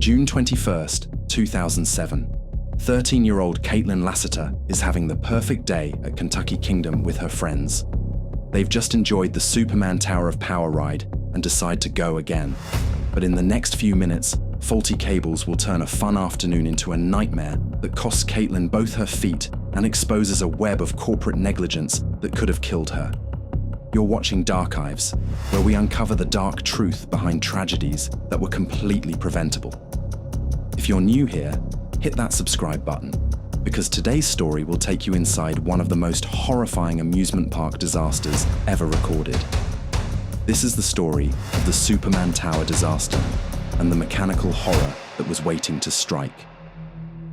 June 21st, 2007. 13-year-old Kaitlyn Lassiter is having the perfect day at Kentucky Kingdom with her friends. They've just enjoyed the Superman Tower of Power ride and decide to go again. But in the next few minutes, faulty cables will turn a fun afternoon into a nightmare that costs Kaitlyn both her feet and exposes a web of corporate negligence that could have killed her. You're watching Darchives, where we uncover the dark truth behind tragedies that were completely preventable. If you're new here, hit that subscribe button, because today's story will take you inside one of the most horrifying amusement park disasters ever recorded. This is the story of the Superman Tower disaster and the mechanical horror that was waiting to strike.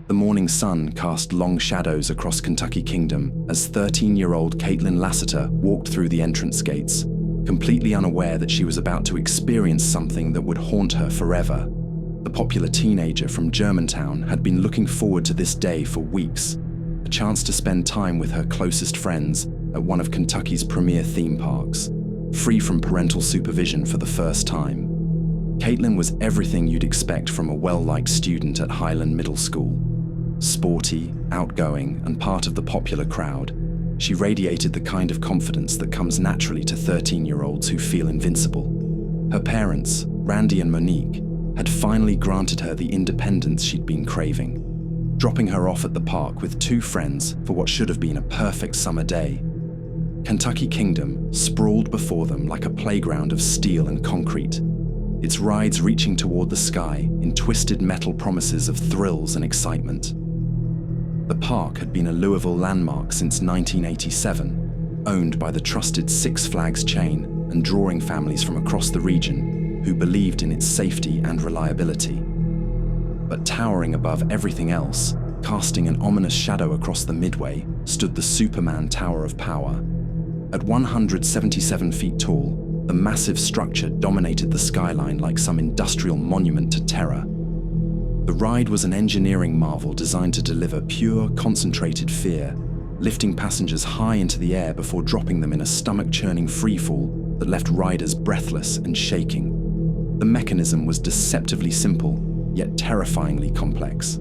The morning sun cast long shadows across Kentucky Kingdom as 13-year-old Kaitlyn Lassiter walked through the entrance gates, completely unaware that she was about to experience something that would haunt her forever. The popular teenager from Germantown had been looking forward to this day for weeks, a chance to spend time with her closest friends at one of Kentucky's premier theme parks, free from parental supervision for the first time. Kaitlyn was everything you'd expect from a well-liked student at Highland Middle School. Sporty, outgoing, and part of the popular crowd, she radiated the kind of confidence that comes naturally to 13-year-olds who feel invincible. Her parents, Randy and Monique, had finally granted her the independence she'd been craving, dropping her off at the park with two friends for what should have been a perfect summer day. Kentucky Kingdom sprawled before them like a playground of steel and concrete, its rides reaching toward the sky in twisted metal promises of thrills and excitement. The park had been a Louisville landmark since 1987, owned by the trusted Six Flags chain and drawing families from across the region who believed in its safety and reliability. But towering above everything else, casting an ominous shadow across the midway, stood the Superman Tower of Power. At 177 feet tall, the massive structure dominated the skyline like some industrial monument to terror. The ride was an engineering marvel designed to deliver pure, concentrated fear, lifting passengers high into the air before dropping them in a stomach-churning freefall that left riders breathless and shaking. The mechanism was deceptively simple, yet terrifyingly complex.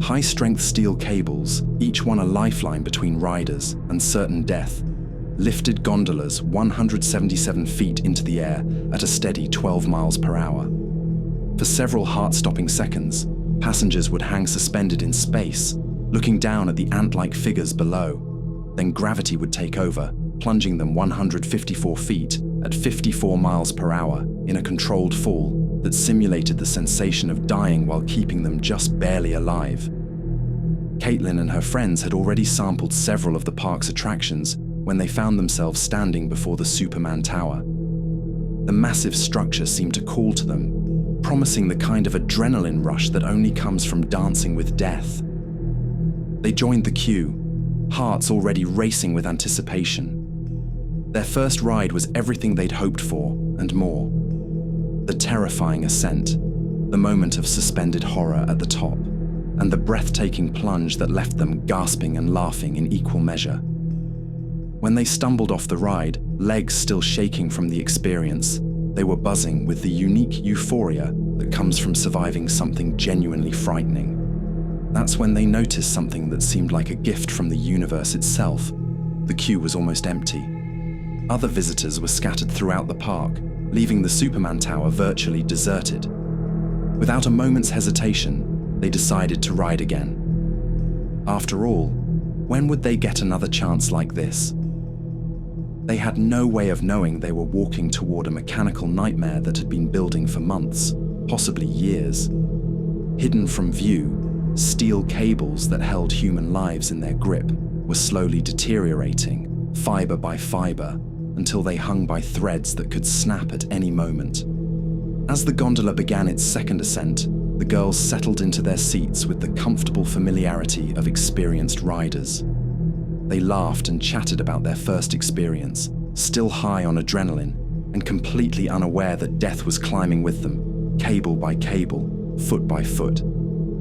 High-strength steel cables, each one a lifeline between riders and certain death, lifted gondolas 177 feet into the air at a steady 12 miles per hour. For several heart-stopping seconds, passengers would hang suspended in space, looking down at the ant-like figures below. Then gravity would take over, plunging them 154 feet at 54 miles per hour in a controlled fall that simulated the sensation of dying while keeping them just barely alive. Kaitlyn and her friends had already sampled several of the park's attractions when they found themselves standing before the Superman Tower. The massive structure seemed to call to them, promising the kind of adrenaline rush that only comes from dancing with death. They joined the queue, hearts already racing with anticipation. Their first ride was everything they'd hoped for, and more. The terrifying ascent, the moment of suspended horror at the top, and the breathtaking plunge that left them gasping and laughing in equal measure. When they stumbled off the ride, legs still shaking from the experience, they were buzzing with the unique euphoria that comes from surviving something genuinely frightening. That's when they noticed something that seemed like a gift from the universe itself. The queue was almost empty. Other visitors were scattered throughout the park, leaving the Superman Tower virtually deserted. Without a moment's hesitation, they decided to ride again. After all, when would they get another chance like this? They had no way of knowing they were walking toward a mechanical nightmare that had been building for months, possibly years. Hidden from view, steel cables that held human lives in their grip were slowly deteriorating, fiber by fiber, until they hung by threads that could snap at any moment. As the gondola began its second ascent, the girls settled into their seats with the comfortable familiarity of experienced riders. They laughed and chatted about their first experience, still high on adrenaline and completely unaware that death was climbing with them, cable by cable, foot by foot.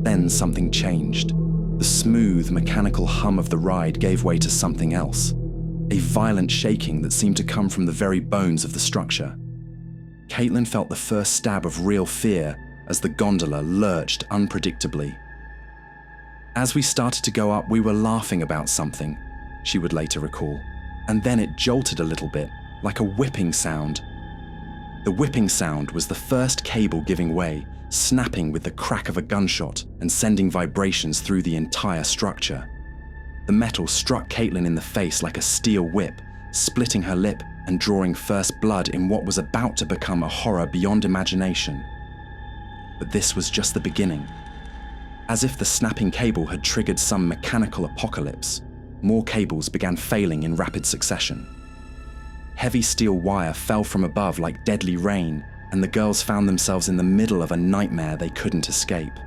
Then something changed. The smooth, mechanical hum of the ride gave way to something else. A violent shaking that seemed to come from the very bones of the structure. Kaitlyn felt the first stab of real fear as the gondola lurched unpredictably. "As we started to go up, we were laughing about something," she would later recall, "and then it jolted a little bit, like a whipping sound." The whipping sound was the first cable giving way, snapping with the crack of a gunshot and sending vibrations through the entire structure. The metal struck Kaitlyn in the face like a steel whip, splitting her lip and drawing first blood in what was about to become a horror beyond imagination. But this was just the beginning. As if the snapping cable had triggered some mechanical apocalypse, more cables began failing in rapid succession. Heavy steel wire fell from above like deadly rain, and the girls found themselves in the middle of a nightmare they couldn't escape.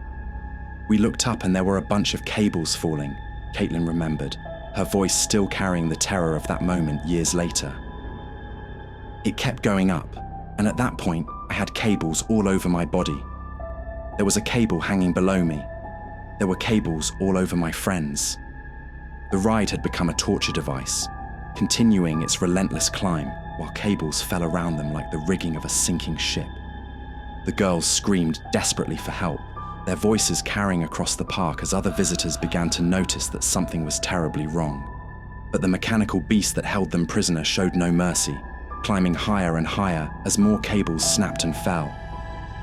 "We looked up and there were a bunch of cables falling," Kaitlyn remembered, her voice still carrying the terror of that moment years later. "It kept going up, and at that point, I had cables all over my body. There was a cable hanging below me. There were cables all over my friends." The ride had become a torture device, continuing its relentless climb while cables fell around them like the rigging of a sinking ship. The girls screamed desperately for help, their voices carrying across the park as other visitors began to notice that something was terribly wrong. But the mechanical beast that held them prisoner showed no mercy, climbing higher and higher as more cables snapped and fell.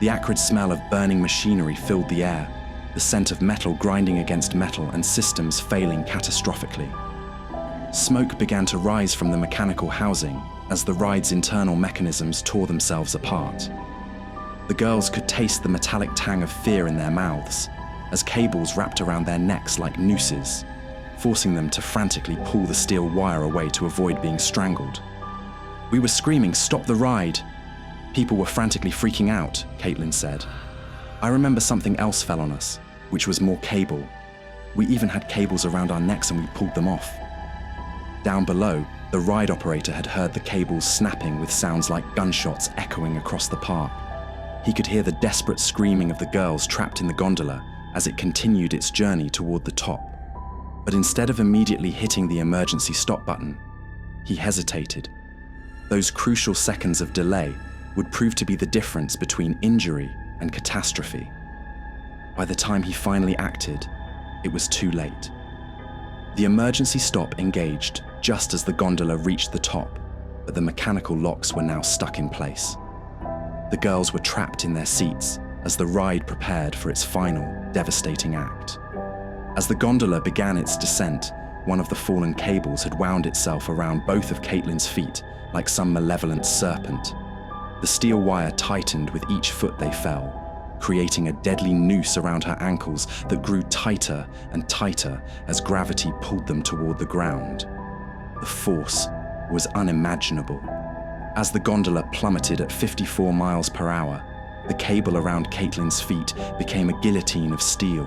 The acrid smell of burning machinery filled the air, the scent of metal grinding against metal and systems failing catastrophically. Smoke began to rise from the mechanical housing as the ride's internal mechanisms tore themselves apart. The girls could taste the metallic tang of fear in their mouths as cables wrapped around their necks like nooses, forcing them to frantically pull the steel wire away to avoid being strangled. "We were screaming, 'Stop the ride!' People were frantically freaking out," Kaitlyn said. "I remember something else fell on us, which was more cable. We even had cables around our necks and we pulled them off." Down below, the ride operator had heard the cables snapping with sounds like gunshots echoing across the park. He could hear the desperate screaming of the girls trapped in the gondola as it continued its journey toward the top. But instead of immediately hitting the emergency stop button, he hesitated. Those crucial seconds of delay would prove to be the difference between injury and catastrophe. By the time he finally acted, it was too late. The emergency stop engaged just as the gondola reached the top, but the mechanical locks were now stuck in place. The girls were trapped in their seats as the ride prepared for its final, devastating act. As the gondola began its descent, one of the fallen cables had wound itself around both of Kaitlyn's feet like some malevolent serpent. The steel wire tightened with each foot they fell, creating a deadly noose around her ankles that grew tighter and tighter as gravity pulled them toward the ground. The force was unimaginable. As the gondola plummeted at 54 miles per hour, the cable around Kaitlyn's feet became a guillotine of steel.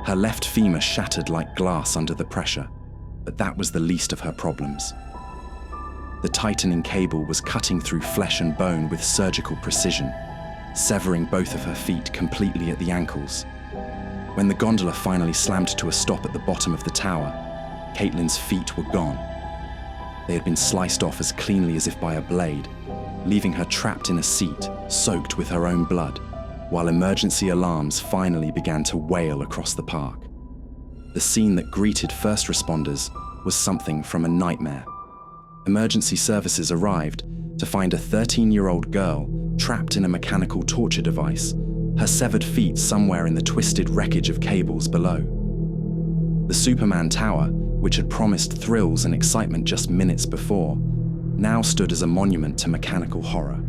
Her left femur shattered like glass under the pressure, but that was the least of her problems. The tightening cable was cutting through flesh and bone with surgical precision, severing both of her feet completely at the ankles. When the gondola finally slammed to a stop at the bottom of the tower, Kaitlyn's feet were gone. They had been sliced off as cleanly as if by a blade, leaving her trapped in a seat, soaked with her own blood, while emergency alarms finally began to wail across the park. The scene that greeted first responders was something from a nightmare. Emergency services arrived to find a 13-year-old girl trapped in a mechanical torture device, her severed feet somewhere in the twisted wreckage of cables below. The Superman Tower, which had promised thrills and excitement just minutes before, now stood as a monument to mechanical horror.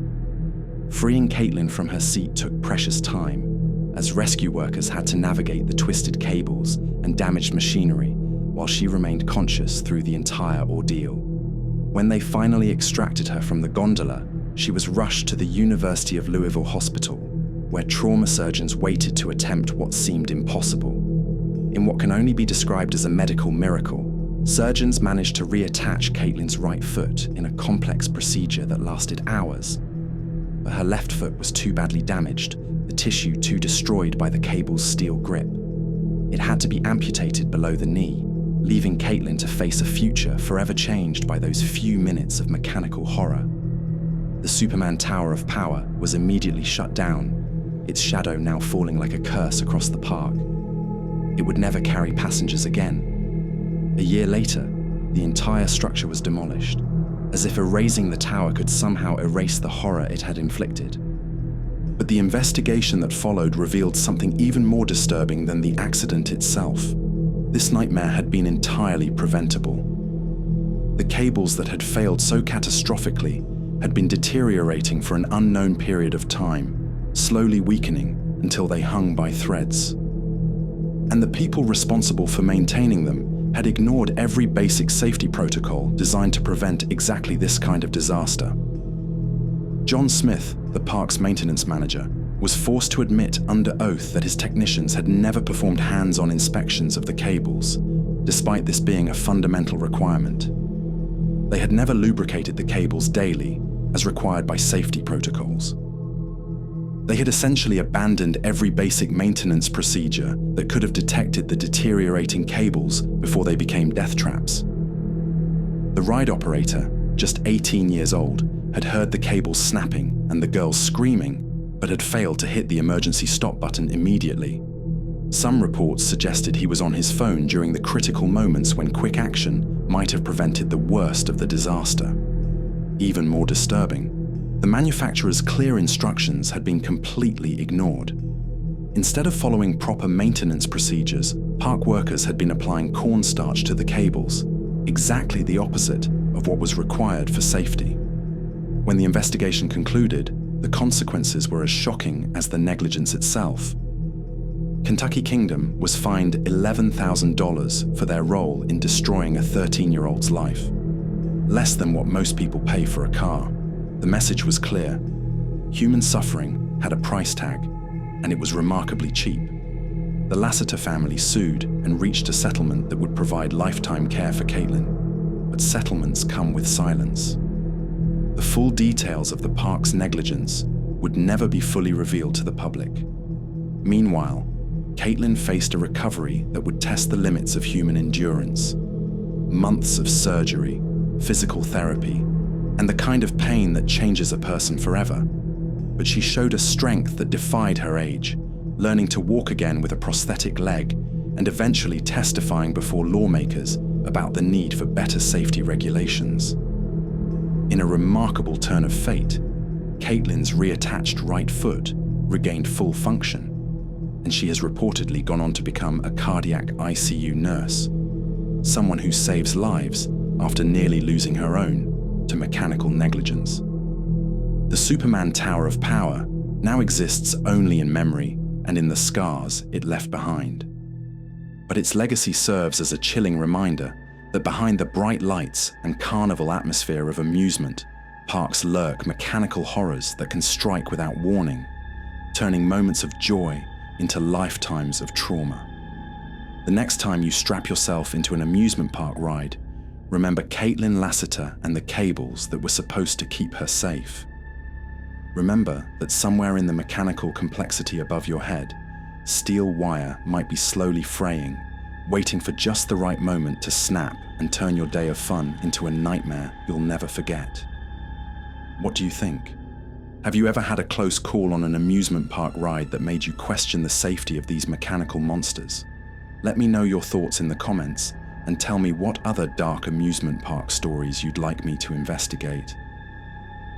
Freeing Kaitlyn from her seat took precious time, as rescue workers had to navigate the twisted cables and damaged machinery while she remained conscious through the entire ordeal. When they finally extracted her from the gondola, she was rushed to the University of Louisville Hospital, where trauma surgeons waited to attempt what seemed impossible. In what can only be described as a medical miracle, surgeons managed to reattach Kaitlyn's right foot in a complex procedure that lasted hours. But her left foot was too badly damaged, the tissue too destroyed by the cable's steel grip. It had to be amputated below the knee, leaving Kaitlyn to face a future forever changed by those few minutes of mechanical horror. The Superman Tower of Power was immediately shut down, its shadow now falling like a curse across the park. It would never carry passengers again. A year later, the entire structure was demolished, as if erasing the tower could somehow erase the horror it had inflicted. But the investigation that followed revealed something even more disturbing than the accident itself. This nightmare had been entirely preventable. The cables that had failed so catastrophically had been deteriorating for an unknown period of time, slowly weakening until they hung by threads. And the people responsible for maintaining them had ignored every basic safety protocol designed to prevent exactly this kind of disaster. John Smith, the park's maintenance manager, was forced to admit under oath that his technicians had never performed hands-on inspections of the cables, despite this being a fundamental requirement. They had never lubricated the cables daily, as required by safety protocols. They had essentially abandoned every basic maintenance procedure that could have detected the deteriorating cables before they became death traps. The ride operator, just 18 years old, had heard the cables snapping and the girls screaming, but had failed to hit the emergency stop button immediately. Some reports suggested he was on his phone during the critical moments when quick action might have prevented the worst of the disaster. Even more disturbing, the manufacturer's clear instructions had been completely ignored. Instead of following proper maintenance procedures, park workers had been applying cornstarch to the cables, exactly the opposite of what was required for safety. When the investigation concluded, the consequences were as shocking as the negligence itself. Kentucky Kingdom was fined $11,000 for their role in destroying a 13-year-old's life. Less than what most people pay for a car. The message was clear. Human suffering had a price tag, and it was remarkably cheap. The Lassiter family sued and reached a settlement that would provide lifetime care for Kaitlyn, but settlements come with silence. The full details of the park's negligence would never be fully revealed to the public. Meanwhile, Kaitlyn faced a recovery that would test the limits of human endurance. Months of surgery, physical therapy, and the kind of pain that changes a person forever. But she showed a strength that defied her age, learning to walk again with a prosthetic leg and eventually testifying before lawmakers about the need for better safety regulations. In a remarkable turn of fate, Kaitlyn's reattached right foot regained full function, and she has reportedly gone on to become a cardiac ICU nurse, someone who saves lives after nearly losing her own to mechanical negligence. The Superman Tower of Power now exists only in memory and in the scars it left behind. But its legacy serves as a chilling reminder that behind the bright lights and carnival atmosphere of amusement, parks lurk mechanical horrors that can strike without warning, turning moments of joy into lifetimes of trauma. The next time you strap yourself into an amusement park ride, remember Kaitlyn Lassiter and the cables that were supposed to keep her safe. Remember that somewhere in the mechanical complexity above your head, steel wire might be slowly fraying, waiting for just the right moment to snap and turn your day of fun into a nightmare you'll never forget. What do you think? Have you ever had a close call on an amusement park ride that made you question the safety of these mechanical monsters? Let me know your thoughts in the comments and tell me what other dark amusement park stories you'd like me to investigate.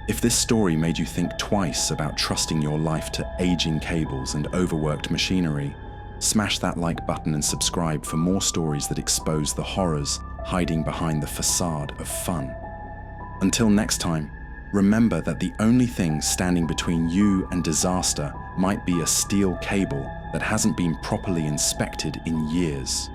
If this story made you think twice about trusting your life to aging cables and overworked machinery, smash that like button and subscribe for more stories that expose the horrors hiding behind the facade of fun. Until next time, remember that the only thing standing between you and disaster might be a steel cable that hasn't been properly inspected in years.